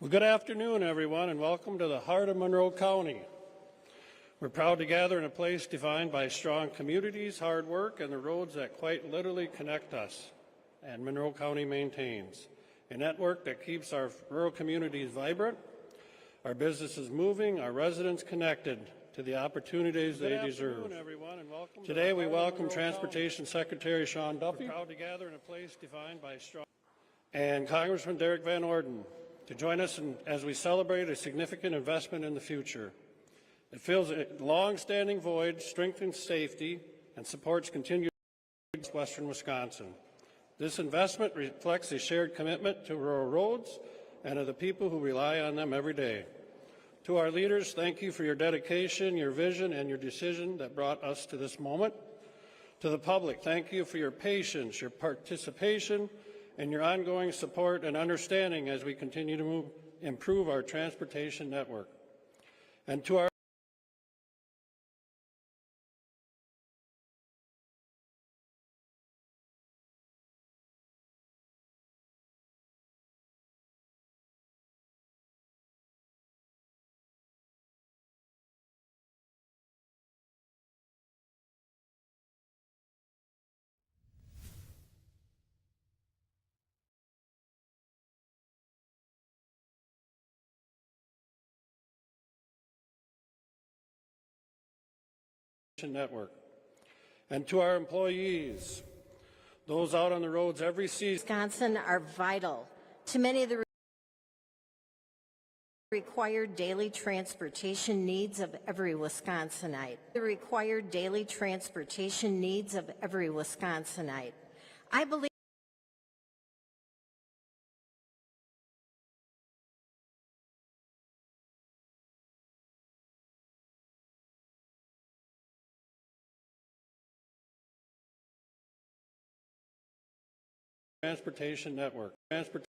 Well, good afternoon, everyone, and welcome to the heart of Monroe County. We're proud to gather in a place defined by strong communities, hard work, and the roads that quite literally connect us, and Monroe County maintains. A network that keeps our rural communities vibrant, our businesses moving, our residents connected to the opportunities they deserve. Today we welcome Transportation Secretary Sean Duffy. We're proud to gather in a place defined by strong and Congressman Derek Van Orden to join us as we celebrate a significant investment in the future. It fills a long-standing void, strengthens safety, and supports continued western Wisconsin. This investment reflects a shared commitment to rural roads and to the people who rely on them every day. To our leaders, thank you for your dedication, your vision, and your decision that brought us to this moment. To the public, thank you for your patience, your participation, and your ongoing support and understanding as we continue to improve our transportation network. And to our network. And to our employees, those out on the roads every season. Wisconsin are vital to many of the required daily transportation needs of every Wisconsinite. The required daily transportation needs of every Wisconsinite. I believe Transportation network.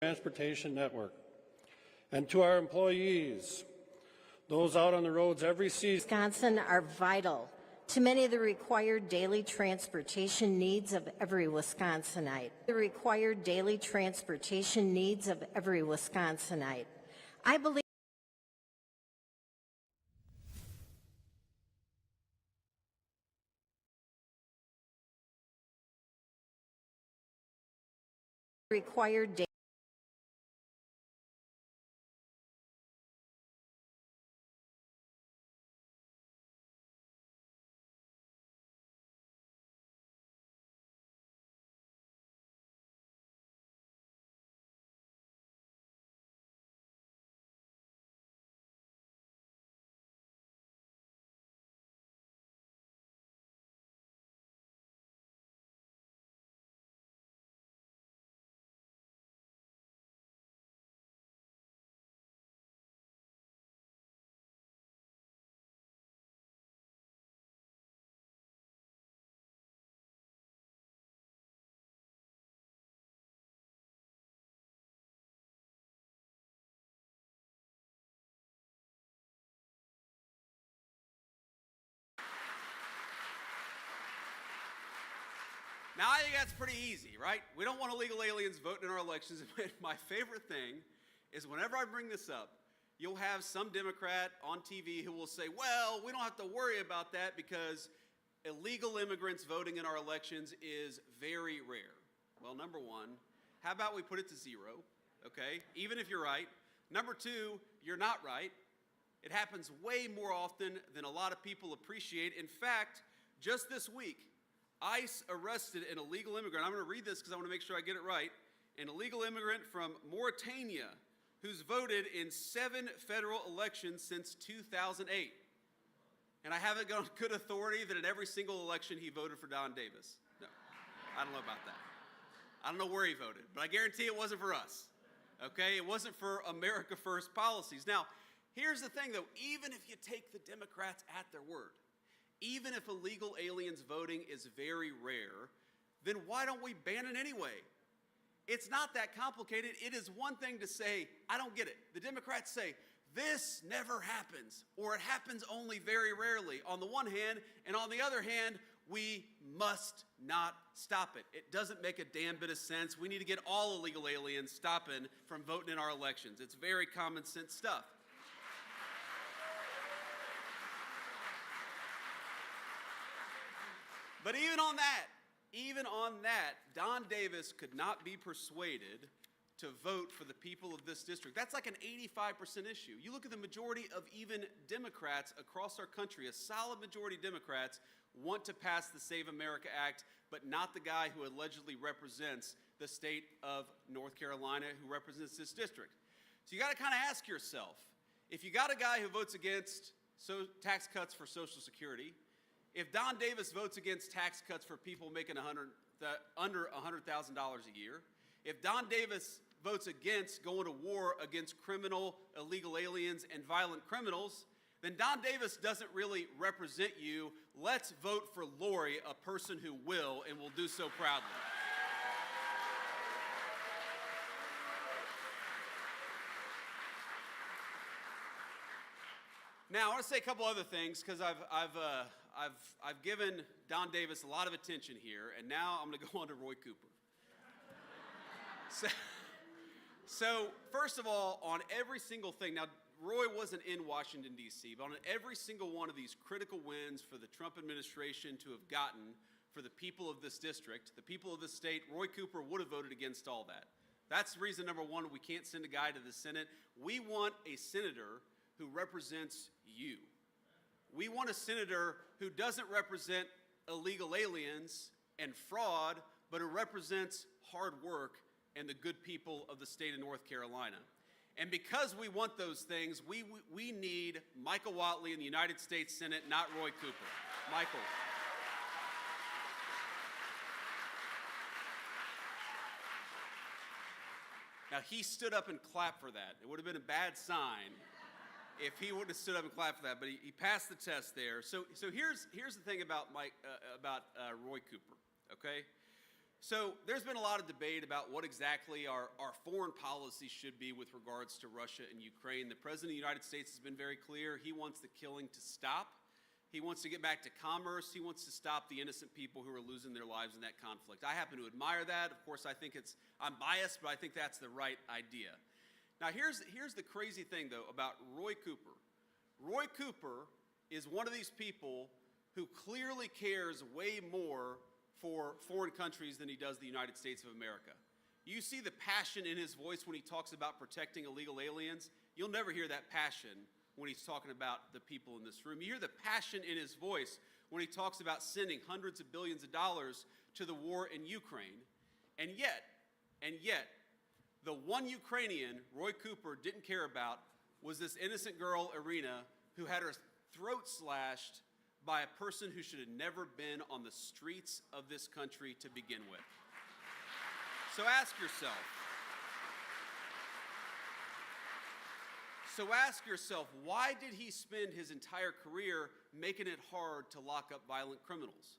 Transportation network. And to our employees, those out on the roads every season. Wisconsin are vital to many of the required daily transportation needs of every Wisconsinite. The required daily transportation needs of every Wisconsinite. I believe required daily Now, I think that's pretty easy, right? We don't want illegal aliens voting in our elections. My favorite thing is whenever I bring this up, you'll have some Democrat on TV who will say, well, we don't have to worry about that because illegal immigrants voting in our elections is very rare. Well, number one, how about we put it to 0, okay? Even if you're right. Number two, you're not right. It happens way more often than a lot of people appreciate. In fact, just this week, ICE arrested an illegal immigrant. I'm going to read this because I want to make sure I get it right. An illegal immigrant from Mauritania who's voted in 7 federal elections since 2008. And I have it on good authority that in every single election he voted for Don Davis. No, I don't know about that. I don't know where he voted, but I guarantee it wasn't for us. Okay, it wasn't for America First policies. Now, here's the thing though, even if you take the Democrats at their word, even if illegal aliens voting is very rare, then why don't we ban it anyway? It's not that complicated. It is one thing to say, I don't get it. The Democrats say, this never happens, or it happens only very rarely, on the one hand, and on the other hand, we must not stop it. It doesn't make a damn bit of sense. We need to get all illegal aliens stopping from voting in our elections. It's very common sense stuff. But even on that, Don Davis could not be persuaded to vote for the people of this district. That's like an 85% issue. You look at the majority of even Democrats across our country, a solid majority of Democrats want to pass the Save America Act, but not the guy who allegedly represents the state of North Carolina, who represents this district. So you got to kind of ask yourself, if you got a guy who votes against tax cuts for Social Security, if Don Davis votes against tax cuts for people making under $100,000 a year, if Don Davis votes against going to war against criminal, illegal aliens, and violent criminals, then Don Davis doesn't really represent you. Let's vote for Lori, a person who will, and will do so proudly. Now, I want to say a couple other things because I've given Don Davis a lot of attention here, and now I'm going to go on to Roy Cooper. So, first of all, on every single thing, now Roy wasn't in Washington, D.C., but on every single one of these critical wins for the Trump administration to have gotten for the people of this district, the people of this state, Roy Cooper would have voted against all that. That's reason number one, we can't send a guy to the Senate. We want a senator who represents you. We want a senator who doesn't represent illegal aliens and fraud, but who represents hard work and the good people of the state of North Carolina. And because we want those things, we need Michael Whatley in the United States Senate, not Roy Cooper. Michael. Now, he stood up and clapped for that. It would have been a bad sign if he wouldn't have stood up and clapped for that, but he passed the test there. So here's the thing about Roy Cooper, okay? So there's been a lot of debate about what exactly our foreign policy should be with regards to Russia and Ukraine. The President of the United States has been very clear. He wants the killing to stop. He wants to get back to commerce. He wants to stop the innocent people who are losing their lives in that conflict. I happen to admire that. Of course, I'm biased, but I think that's the right idea. Now, here's the crazy thing, though, about Roy Cooper. Roy Cooper is one of these people who clearly cares way more for foreign countries than he does the United States of America. You see the passion in his voice when he talks about protecting illegal aliens. You'll never hear that passion when he's talking about the people in this room. You hear the passion in his voice when he talks about sending hundreds of billions of dollars to the war in Ukraine. And yet, the one Ukrainian Roy Cooper didn't care about was this innocent girl, Irina, who had her throat slashed by a person who should have never been on the streets of this country to begin with. So ask yourself, why did he spend his entire career making it hard to lock up violent criminals?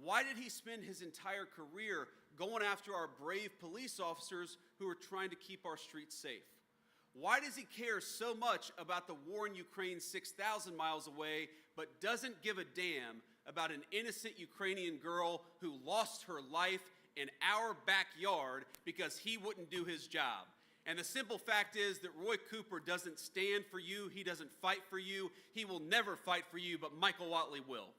Why did he spend his entire career going after our brave police officers who are trying to keep our streets safe? Why does he care so much about the war in Ukraine 6,000 miles away, but doesn't give a damn about an innocent Ukrainian girl who lost her life in our backyard because he wouldn't do his job? And the simple fact is that Roy Cooper doesn't stand for you. He doesn't fight for you. He will never fight for you, but Michael Whatley will.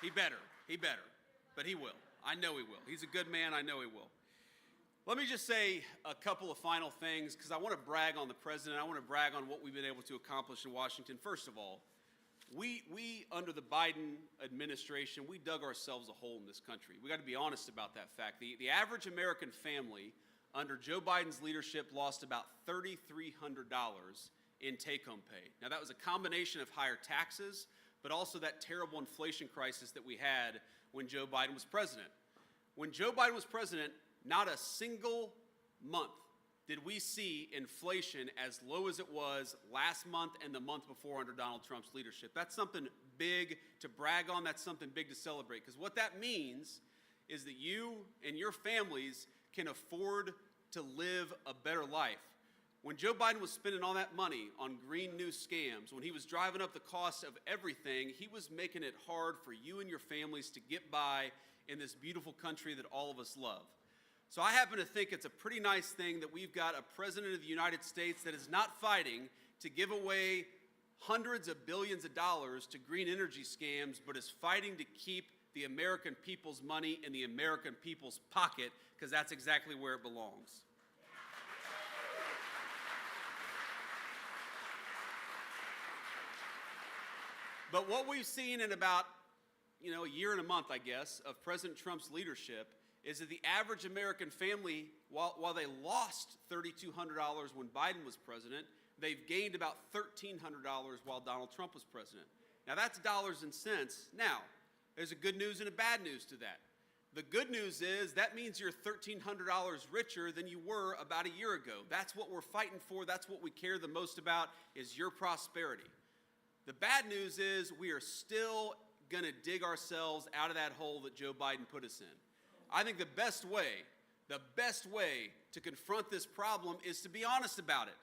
He better, but he will. I know he will. He's a good man. I know he will. Let me just say a couple of final things because I want to brag on the president. I want to brag on what we've been able to accomplish in Washington. First of all, we under the Biden administration, we dug ourselves a hole in this country. We got to be honest about that fact. The average American family under Joe Biden's leadership lost about $3,300 in take-home pay. Now, that was a combination of higher taxes, but also that terrible inflation crisis that we had when Joe Biden was president. When Joe Biden was president, not a single month did we see inflation as low as it was last month and the month before under Donald Trump's leadership. That's something big to brag on. That's something big to celebrate. Because what that means is that you and your families can afford to live a better life. When Joe Biden was spending all that money on green new scams, when he was driving up the cost of everything, he was making it hard for you and your families to get by in this beautiful country that all of us love. So I happen to think it's a pretty nice thing that we've got a president of the United States that is not fighting to give away hundreds of billions of dollars to green energy scams, but is fighting to keep the American people's money in the American people's pocket, because that's exactly where it belongs. But what we've seen in about, a year and a month, I guess, of President Trump's leadership is that the average American family, while they lost $3,200 when Biden was president, they've gained about $1,300 while Donald Trump was president. Now, that's dollars and cents. Now, there's a good news and a bad news to that. The good news is that means you're $1,300 richer than you were about a year ago. That's what we're fighting for. That's what we care the most about, is your prosperity. The bad news is we are still going to dig ourselves out of that hole that Joe Biden put us in. I think the best way to confront this problem is to be honest about it.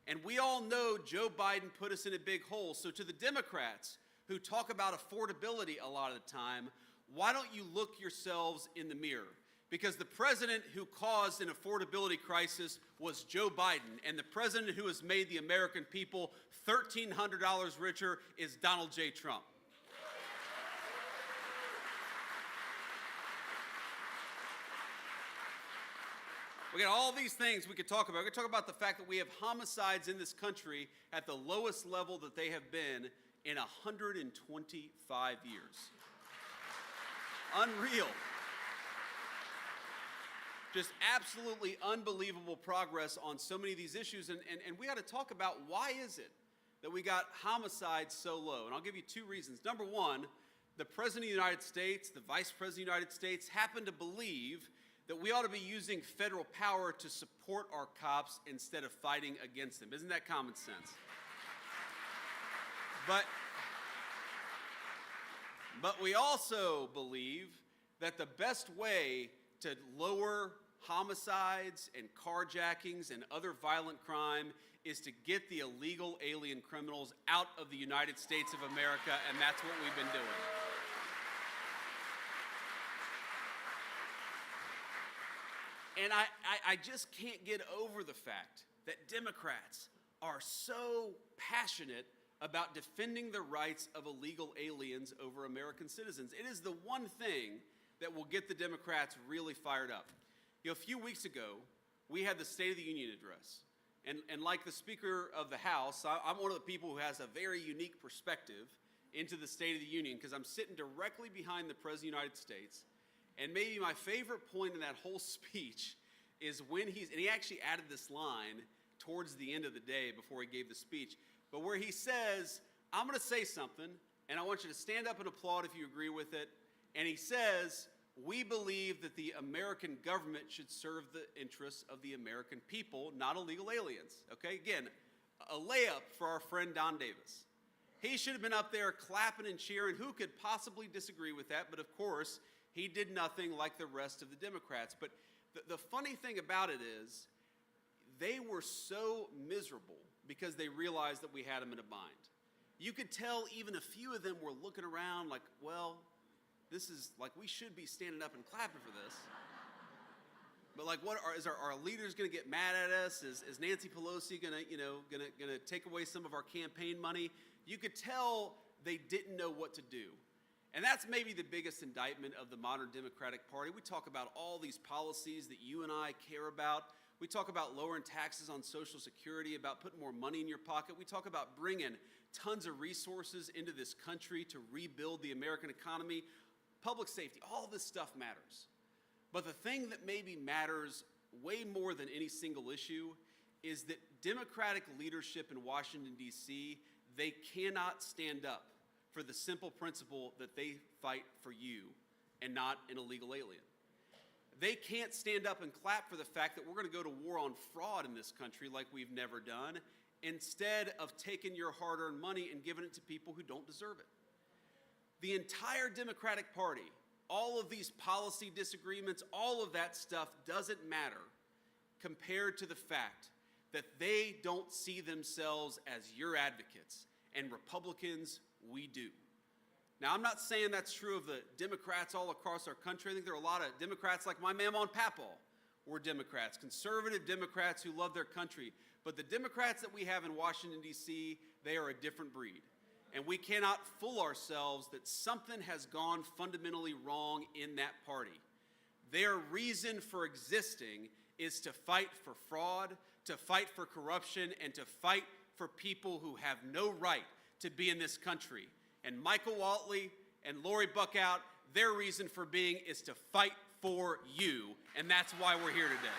And we all know Joe Biden put us in a big hole. So to the Democrats who talk about affordability a lot of the time, why don't you look yourselves in the mirror? Because the president who caused an affordability crisis was Joe Biden, and the president who has made the American people $1,300 richer is Donald J. Trump. We got all these things we could talk about. We could talk about the fact that we have homicides in this country at the lowest level that they have been in 125 years. Unreal. Just absolutely unbelievable progress on so many of these issues. And we got to talk about why is it that we got homicides so low. And I'll give you two reasons. Number one, the President of the United States, the Vice President of the United States happen to believe that we ought to be using federal power to support our cops instead of fighting against them. Isn't that common sense? But we also believe that the best way to lower homicides and carjackings and other violent crime is to get the illegal alien criminals out of the United States of America, and that's what we've been doing. And I just can't get over the fact that Democrats are so passionate about defending the rights of illegal aliens over American citizens. It is the one thing that will get the Democrats really fired up. A few weeks ago, we had the State of the Union address. And like the Speaker of the House, I'm one of the people who has a very unique perspective into the State of the Union because I'm sitting directly behind the President of the United States. And maybe my favorite point in that whole speech is when he actually added this line towards the end of the day before he gave the speech, but where he says, I'm going to say something, and I want you to stand up and applaud if you agree with it. And he says, we believe that the American government should serve the interests of the American people, not illegal aliens. Okay, again, a layup for our friend Don Davis. He should have been up there clapping and cheering. Who could possibly disagree with that? But of course, he did nothing like the rest of the Democrats. But the funny thing about it is, they were so miserable because they realized that we had them in a bind. You could tell even a few of them were looking around like, well, this is like, we should be standing up and clapping for this. But like, is our leaders going to get mad at us? Is Nancy Pelosi going to take away some of our campaign money? You could tell they didn't know what to do. And that's maybe the biggest indictment of the modern Democratic Party. We talk about all these policies that you and I care about. We talk about lowering taxes on Social Security, about putting more money in your pocket. We talk about bringing tons of resources into this country to rebuild the American economy. Public safety, all this stuff matters. But the thing that maybe matters way more than any single issue is that Democratic leadership in Washington, D.C., they cannot stand up for the simple principle that they fight for you and not an illegal alien. They can't stand up and clap for the fact that we're going to go to war on fraud in this country like we've never done, instead of taking your hard-earned money and giving it to people who don't deserve it. The entire Democratic Party, all of these policy disagreements, all of that stuff doesn't matter compared to the fact that they don't see themselves as your advocates, and Republicans, we do. Now, I'm not saying that's true of the Democrats all across our country. I think there are a lot of Democrats like my man on Papal were Democrats, conservative Democrats who love their country. But the Democrats that we have in Washington, D.C., they are a different breed. And we cannot fool ourselves that something has gone fundamentally wrong in that party. Their reason for existing is to fight for fraud, to fight for corruption, and to fight for people who have no right to be in this country. And Michael Whatley and Lori Buckout, their reason for being is to fight for you, and that's why we're here today.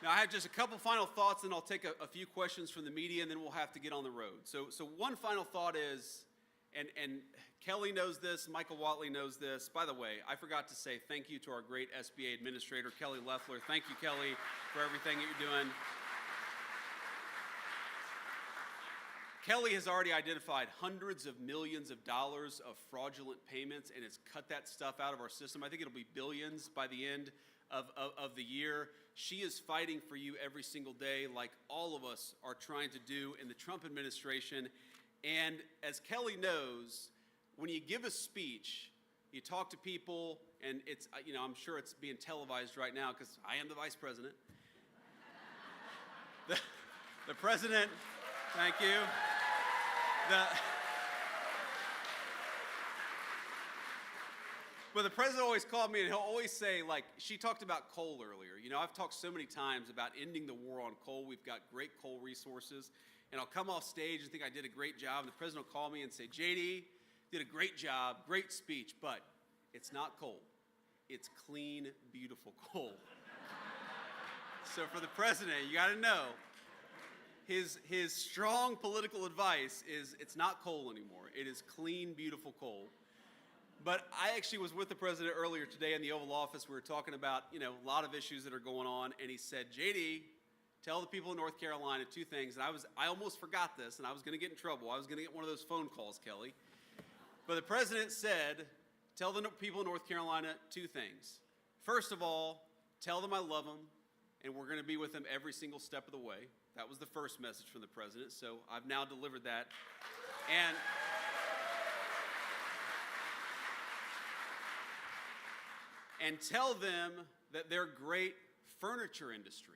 Now, I have just a couple final thoughts, and I'll take a few questions from the media, and then we'll have to get on the road. So one final thought is, and Kelly knows this, Michael Whatley knows this. By the way, I forgot to say thank you to our great SBA administrator, Kelly Loeffler. Thank you, Kelly, for everything that you're doing. Kelly has already identified hundreds of millions of dollars of fraudulent payments and has cut that stuff out of our system. I think it'll be billions by the end of the year. She is fighting for you every single day, like all of us are trying to do in the Trump administration. And as Kelly knows, when you give a speech, you talk to people, and it's, I'm sure it's being televised right now because I am the vice president. The president, thank you. But the president always called me, and he'll always say, like, she talked about coal earlier. I've talked so many times about ending the war on coal. We've got great coal resources. And I'll come off stage and think I did a great job, and the president will call me and say, JD, did a great job, great speech, but it's not coal. It's clean, beautiful coal. So for the president, you got to know, his strong political advice is it's not coal anymore. It is clean, beautiful coal. But I actually was with the president earlier today in the Oval Office. We were talking about, a lot of issues that are going on, and he said, JD, tell the people in North Carolina two things. And I almost forgot this, and I was going to get in trouble. I was going to get one of those phone calls, Kelly. But the president said, tell the people in North Carolina two things. First of all, tell them I love them, and we're going to be with them every single step of the way. That was the first message from the president, so I've now delivered that. And tell them that their great furniture industry,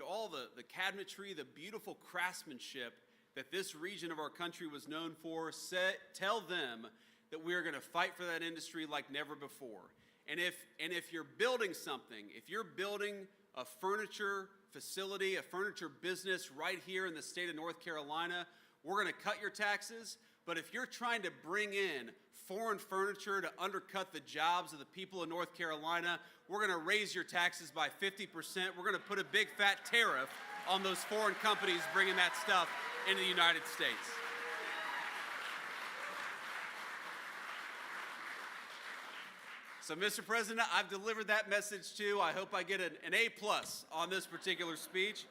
all the cabinetry, the beautiful craftsmanship that this region of our country was known for, tell them that we are going to fight for that industry like never before. And if you're building something, if you're building a furniture facility, a furniture business right here in the state of North Carolina, we're going to cut your taxes. But if you're trying to bring in foreign furniture to undercut the jobs of the people in North Carolina, we're going to raise your taxes by 50%. We're going to put a big fat tariff on those foreign companies bringing that stuff into the United States. So, Mr. President, I've delivered that message too. I hope I get an A+ on this particular speech.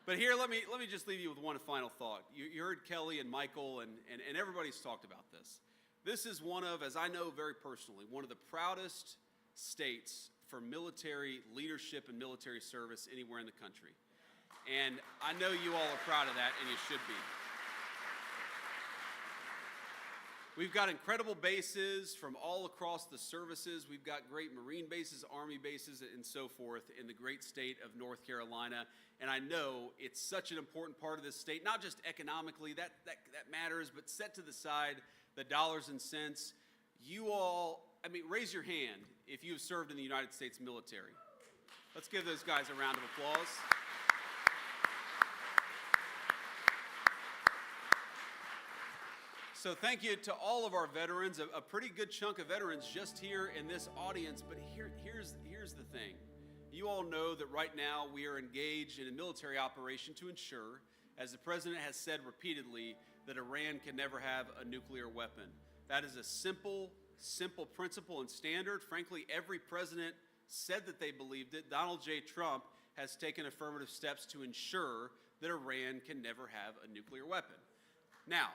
But here, let me just leave you with one final thought. You heard Kelly and Michael, and everybody's talked about this. This is one of, as I know very personally, one of the proudest states for military leadership and military service anywhere in the country. And I know you all are proud of that, and you should be. We've got incredible bases from all across the services. We've got great Marine bases, Army bases, and so forth in the great state of North Carolina. And I know it's such an important part of this state, not just economically, that matters, but set to the side the dollars and cents. You all, raise your hand if you have served in the United States military. Let's give those guys a round of applause. So thank you to all of our veterans, a pretty good chunk of veterans just here in this audience. But here's the thing. You all know that right now we are engaged in a military operation to ensure, as the president has said repeatedly, that Iran can never have a nuclear weapon. That is a simple principle and standard. Frankly, every president said that they believed it. Donald J. Trump has taken affirmative steps to ensure that Iran can never have a nuclear weapon. Now,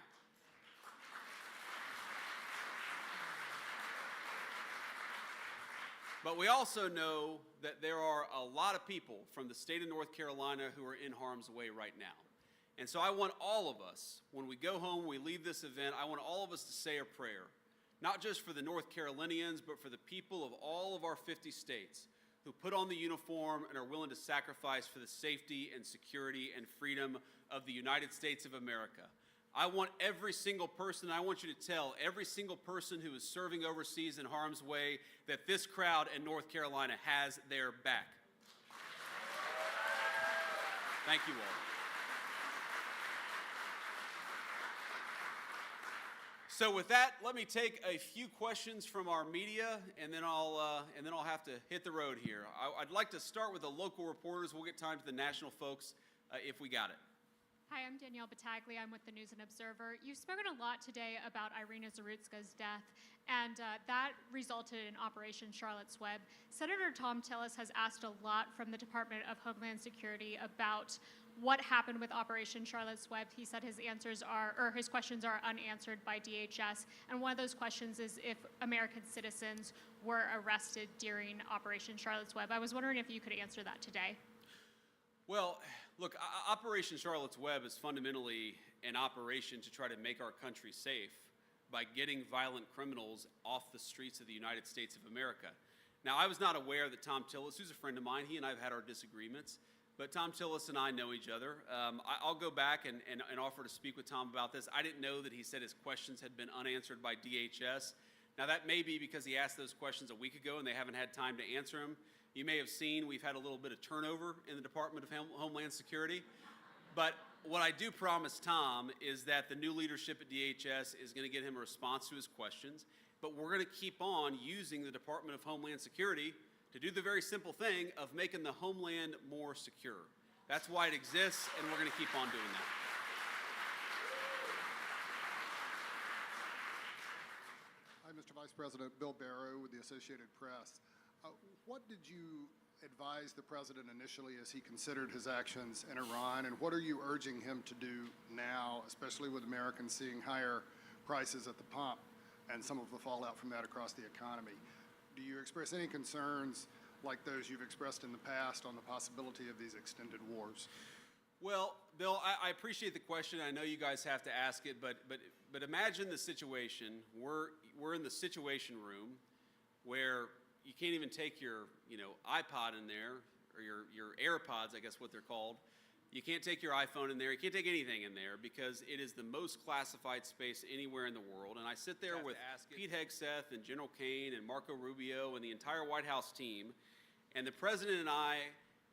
But we also know that there are a lot of people from the state of North Carolina who are in harm's way right now. And so I want all of us, when we go home, we leave this event, I want all of us to say a prayer, not just for the North Carolinians, but for the people of all of our 50 states who put on the uniform and are willing to sacrifice for the safety and security and freedom of the United States of America. I want every single person, I want you to tell every single person who is serving overseas in harm's way that this crowd in North Carolina has their back. Thank you all. So with that, let me take a few questions from our media, and then I'll have to hit the road here. I'd like to start with the local reporters. We'll get time to the national folks if we got it. Hi, I'm Danielle Battaglia. I'm with the News and Observer. You've spoken a lot today about Irina Zarutska's death, and that resulted in Operation Charlotte's Web. Senator Thom Tillis has asked a lot from the Department of Homeland Security about what happened with Operation Charlotte's Web. He said his questions are unanswered by DHS, and one of those questions is if American citizens were arrested during Operation Charlotte's Web. I was wondering if you could answer that today. Well, look, Operation Charlotte's Web is fundamentally an operation to try to make our country safe by getting violent criminals off the streets of the United States of America. Now, I was not aware that Thom Tillis, who's a friend of mine, he and I have had our disagreements, but Thom Tillis and I know each other. I'll go back and offer to speak with Tom about this. I didn't know that he said his questions had been unanswered by DHS. Now, that may be because he asked those questions a week ago and they haven't had time to answer them. You may have seen we've had a little bit of turnover in the Department of Homeland Security. But what I do promise Tom is that the new leadership at DHS is going to get him a response to his questions. But we're going to keep on using the Department of Homeland Security to do the very simple thing of making the homeland more secure. That's why it exists, and we're going to keep on doing that. Hi, Mr. Vice President. Bill Barrow with the Associated Press. What did you advise the president initially as he considered his actions in Iran, and what are you urging him to do now, especially with Americans seeing higher prices at the pump and some of the fallout from that across the economy? Do you express any concerns like those you've expressed in the past on the possibility of these extended wars? Well, Bill, I appreciate the question. I know you guys have to ask it, but imagine the situation. We're in the Situation Room where you can't even take your iPod in there, or your AirPods, I guess what they're called. You can't take your iPhone in there. You can't take anything in there because it is the most classified space anywhere in the world. And I sit there with Pete Hegseth and General Kane and Marco Rubio and the entire White House team, and the president and I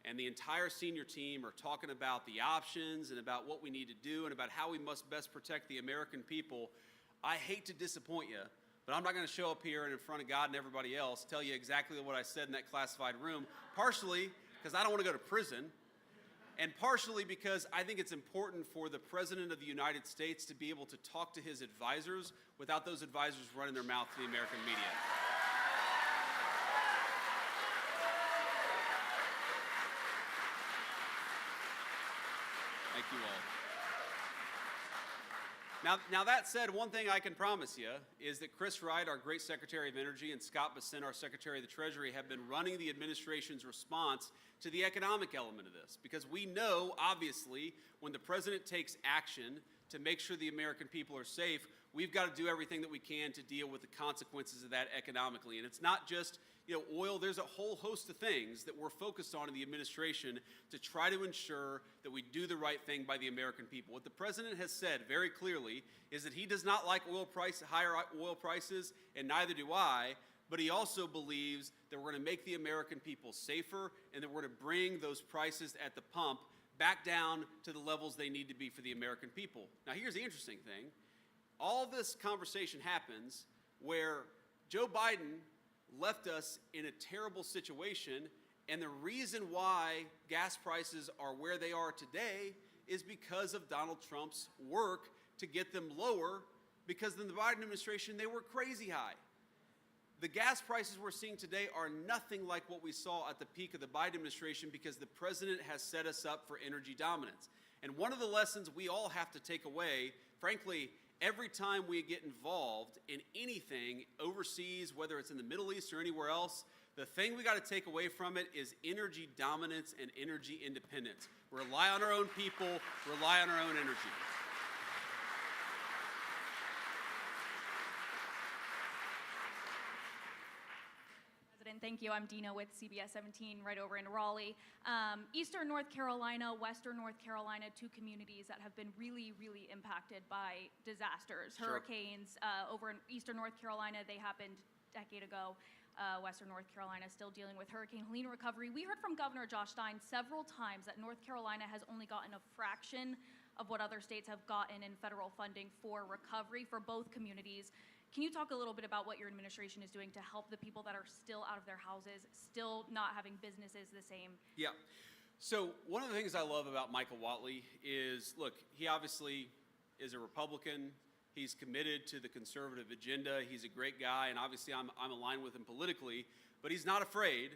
and the entire senior team are talking about the options and about what we need to do and about how we must best protect the American people. I hate to disappoint you, but I'm not going to show up here and in front of God and everybody else tell you exactly what I said in that classified room, partially because I don't want to go to prison, and partially because I think it's important for the President of the United States to be able to talk to his advisors without those advisors running their mouth to the American media. Thank you all. Now that said, one thing I can promise you is that Chris Wright, our great Secretary of Energy, and Scott Bessent, our Secretary of the Treasury, have been running the administration's response to the economic element of this. Because we know, obviously, when the president takes action to make sure the American people are safe, we've got to do everything that we can to deal with the consequences of that economically. And it's not just oil. There's a whole host of things that we're focused on in the administration to try to ensure that we do the right thing by the American people. What the president has said very clearly is that he does not like higher oil prices, and neither do I, but he also believes that we're going to make the American people safer and that we're going to bring those prices at the pump back down to the levels they need to be for the American people. Now, here's the interesting thing. All this conversation happens where Joe Biden left us in a terrible situation, and the reason why gas prices are where they are today is because of Donald Trump's work to get them lower, because in the Biden administration, they were crazy high. The gas prices we're seeing today are nothing like what we saw at the peak of the Biden administration because the president has set us up for energy dominance. And one of the lessons we all have to take away, frankly, every time we get involved in anything overseas, whether it's in the Middle East or anywhere else, The thing we got to take away from it is energy dominance and energy independence. Rely on our own people, rely on our own energy. Thank you. I'm Dina with CBS 17 right over in Raleigh. Eastern North Carolina, Western North Carolina, two communities that have been really, really impacted by disasters. Sure. Hurricanes over in Eastern North Carolina, they happened a decade ago. Western North Carolina still dealing with Hurricane Helene recovery. We heard from Governor Josh Stein several times that North Carolina has only gotten a fraction of what other states have gotten in federal funding for recovery for both communities. Can you talk a little bit about what your administration is doing to help the people that are still out of their houses, still not having businesses the same? Yeah. So one of the things I love about Michael Whatley is, look, he obviously is a Republican. He's committed to the conservative agenda. He's a great guy, and obviously I'm aligned with him politically. But he's not afraid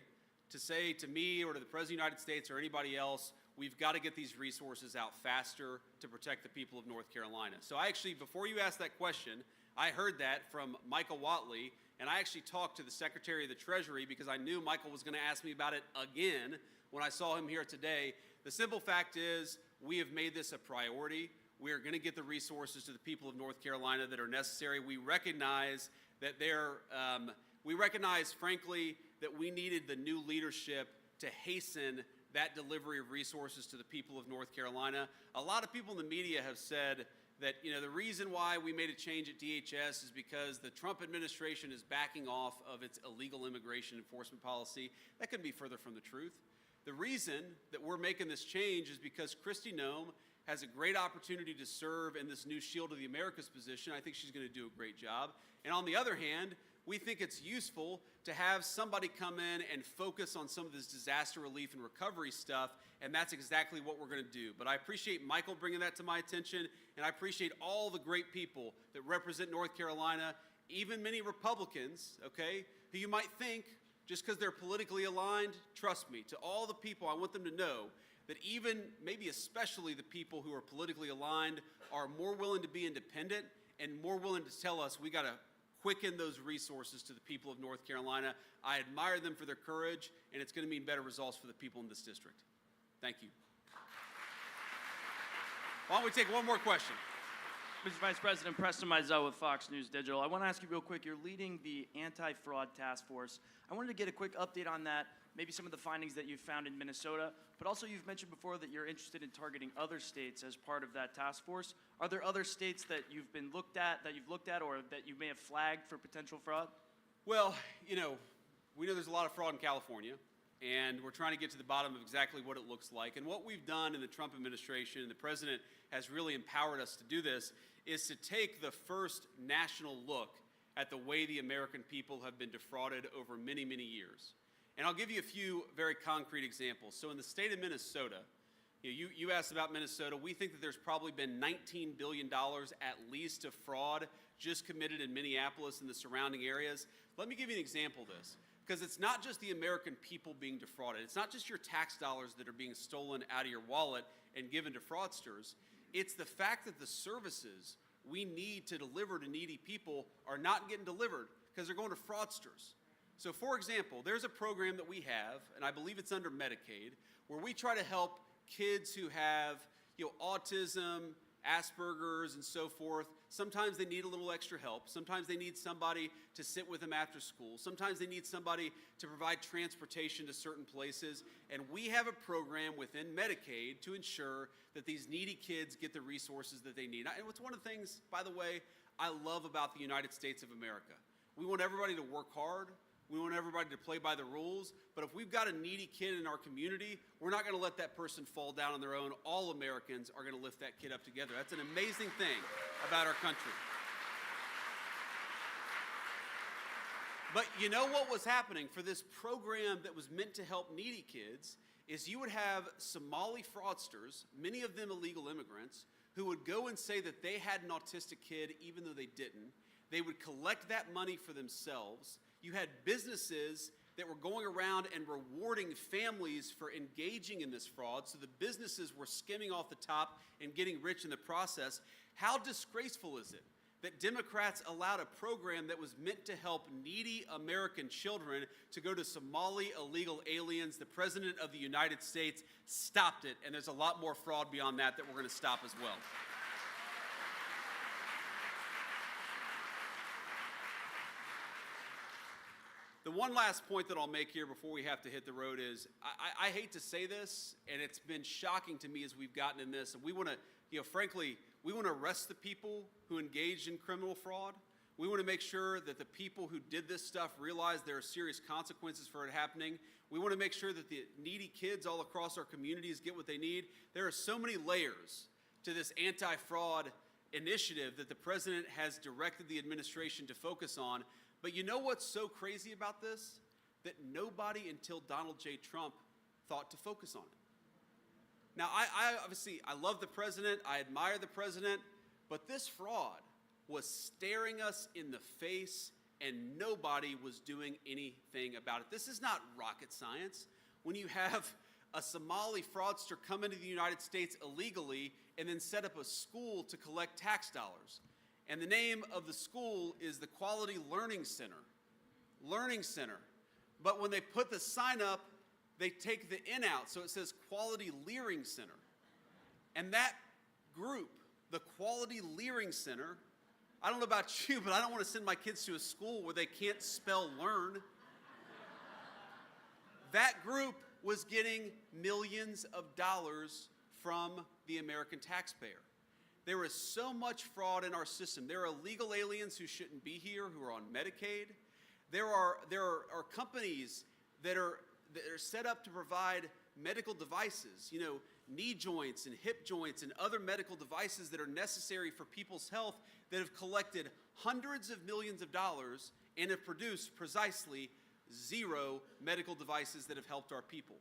to say to me or to the President of the United States or anybody else, we've got to get these resources out faster to protect the people of North Carolina. So I actually, before you asked that question, I heard that from Michael Whatley, and I actually talked to the Secretary of the Treasury because I knew Michael was going to ask me about it again when I saw him here today. The simple fact is we have made this a priority. We are going to get the resources to the people of North Carolina that are necessary. We recognize that frankly, that we needed the new leadership to hasten that delivery of resources to the people of North Carolina. A lot of people in the media have said that, the reason why we made a change at DHS is because the Trump administration is backing off of its illegal immigration enforcement policy. That couldn't be further from the truth. The reason that we're making this change is because Kristi Noem has a great opportunity to serve in this new Shield of the Americas position. I think she's going to do a great job. And on the other hand, we think it's useful to have somebody come in and focus on some of this disaster relief and recovery stuff, and that's exactly what we're going to do. But I appreciate Michael bringing that to my attention, and I appreciate all the great people that represent North Carolina, even many Republicans, okay, who you might think, just because they're politically aligned, trust me, to all the people, I want them to know that even, maybe especially the people who are politically aligned, are more willing to be independent and more willing to tell us we got to quicken those resources to the people of North Carolina. I admire them for their courage, and it's going to mean better results for the people in this district. Thank you. Why don't we take one more question? Mr. Vice President, Preston Mizell with Fox News Digital. I want to ask you real quick, you're leading the Anti-Fraud Task Force. I wanted to get a quick update on that, maybe some of the findings that you've found in Minnesota, but also you've mentioned before that you're interested in targeting other states as part of that task force. Are there other states that you've looked at, or that you may have flagged for potential fraud? Well, we know there's a lot of fraud in California, and we're trying to get to the bottom of exactly what it looks like. And what we've done in the Trump administration, and the President has really empowered us to do this, is to take the first national look at the way the American people have been defrauded over many, many years. And I'll give you a few very concrete examples. So in the state of Minnesota, you asked about Minnesota. We think that there's probably been $19 billion at least of fraud just committed in Minneapolis and the surrounding areas. Let me give you an example of this, because it's not just the American people being defrauded. It's not just your tax dollars that are being stolen out of your wallet and given to fraudsters. It's the fact that the services we need to deliver to needy people are not getting delivered because they're going to fraudsters. So for example, there's a program that we have, and I believe it's under Medicaid, where we try to help kids who have autism, Asperger's, and so forth. Sometimes they need a little extra help. Sometimes they need somebody to sit with them after school. Sometimes they need somebody to provide transportation to certain places. And we have a program within Medicaid to ensure that these needy kids get the resources that they need. And it's one of the things, by the way, I love about the United States of America. We want everybody to work hard. We want everybody to play by the rules, but if we've got a needy kid in our community, we're not going to let that person fall down on their own. All Americans are going to lift that kid up together. That's an amazing thing about our country. But you know what was happening for this program that was meant to help needy kids is you would have Somali fraudsters, many of them illegal immigrants, who would go and say that they had an autistic kid even though they didn't. They would collect that money for themselves. You had businesses that were going around and rewarding families for engaging in this fraud, so the businesses were skimming off the top and getting rich in the process. How disgraceful is it that Democrats allowed a program that was meant to help needy American children to go to Somali illegal aliens. The President of the United States stopped it, and there's a lot more fraud beyond that we're going to stop as well. The one last point that I'll make here before we have to hit the road is, I hate to say this, and it's been shocking to me as we've gotten in this, and we want to, frankly, we want to arrest the people who engaged in criminal fraud. We want to make sure that the people who did this stuff realize there are serious consequences for it happening. We want to make sure that the needy kids all across our communities get what they need. There are so many layers to this anti-fraud initiative that the President has directed the administration to focus on. But you know what's so crazy about this? That nobody until Donald J. Trump thought to focus on it. Now, I obviously, I love the President, I admire the President, but this fraud was staring us in the face and nobody was doing anything about it. This is not rocket science. When you have a Somali fraudster come into the United States illegally and then set up a school to collect tax dollars, and the name of the school is the Quality Learning Center. Learning Center. But when they put the sign up, they take the N out, so it says Quality Leering Center. And that group, the Quality Leering Center, I don't know about you, but I don't want to send my kids to a school where they can't spell learn. That group was getting millions of dollars from the American taxpayer. There is so much fraud in our system. There are illegal aliens who shouldn't be here, who are on Medicaid. There are companies that are set up to provide medical devices, knee joints and hip joints and other medical devices that are necessary for people's health, that have collected hundreds of millions of dollars and have produced precisely 0 medical devices that have helped our people.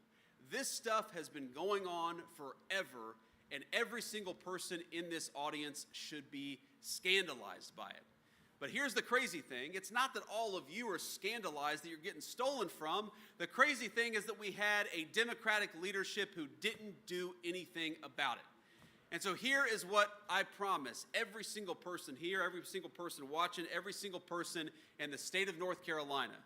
This stuff has been going on forever, and every single person in this audience should be scandalized by it. But here's the crazy thing. It's not that all of you are scandalized that you're getting stolen from. The crazy thing is that we had a Democratic leadership who didn't do anything about it. And so here is what I promise every single person here, every single person watching, every single person in the state of North Carolina,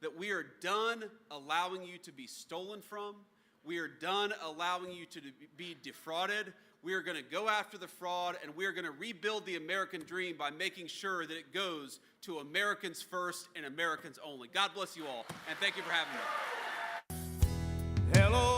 that we are done allowing you to be stolen from. We are done allowing you to be defrauded. We are going to go after the fraud, and we are going to rebuild the American dream by making sure that it goes to Americans first and Americans only. God bless you all, and thank you for having me. Hello.